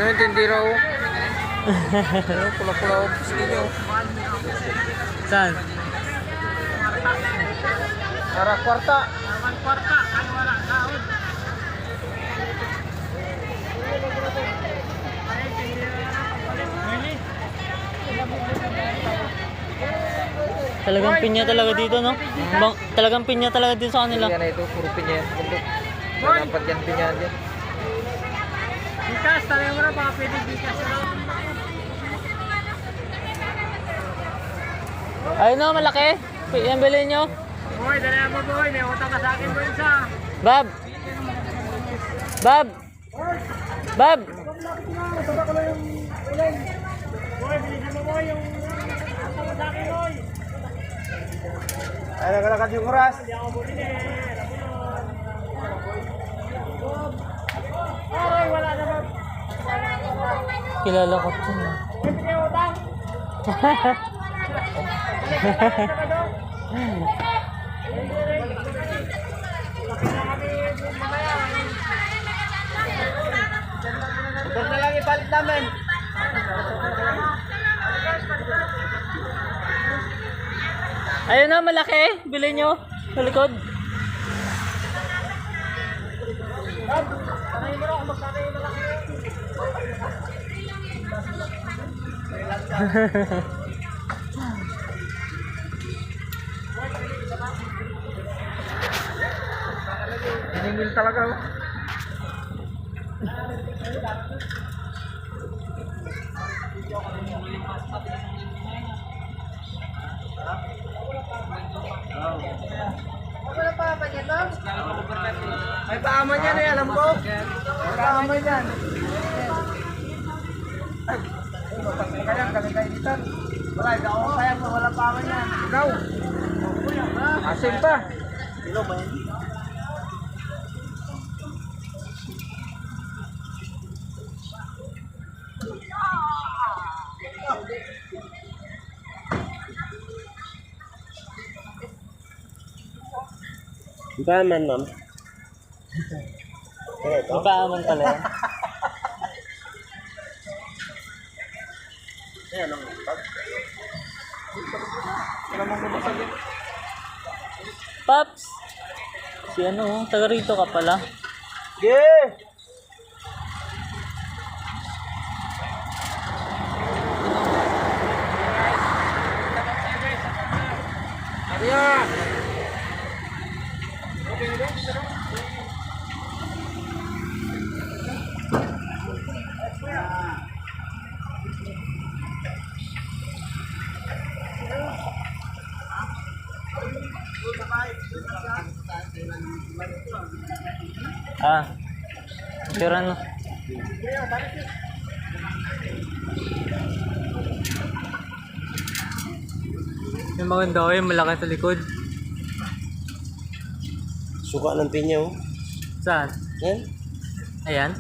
Hindi raw. Pula-pula ako sa inyo. Saan? Para kwarta. Talagang pinya talaga dito, no? Talagang pinya talaga din sa kanila. Yan na ito, puro pinya. Dapat yan pinya dyan. Bikas, talaga mo na baka pwede bikas na. Ayun no, malaki. Yan bilhin nyo. Boy, dali mo boy. May utang ka sa akin boy isa. Bab! Bab! Bab! Boy, bilisan mo boy yung utang ka sa akin boy. Ay, nakalakad yung oras. Hindi ako bumili eh. Alam mo yun. Ay, wala naman. Kilala ko ito. Pwede kayo utang. Ito na lang ipalit namin. Ayun na, malaki. Bilhin nyo. Sa likod. Hiningil talaga. May paaman yan eh, alam ko. May paaman yan. Kaya kami kayo dito. Wala, hindi ako kaya kung wala paaman yan. Ikaw. Asim pa. Ilo ba yan? Baman, ma'am. Ipaaman pala yan. Paps! Si ano, taga rito ka pala. Yeah! Ayan! Ah. Pero ano? Yung maganda ko yung malaki sa likod. Suka ng pinya, oh. Saan? Yan. Ayan.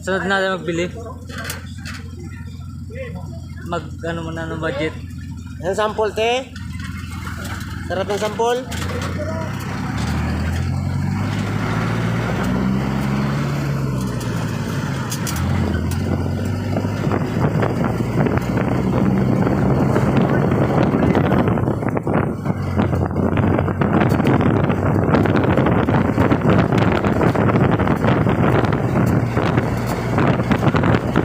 Sunod natin magbili. Ano muna ng budget. Yan sample, te. Sarap ng sample.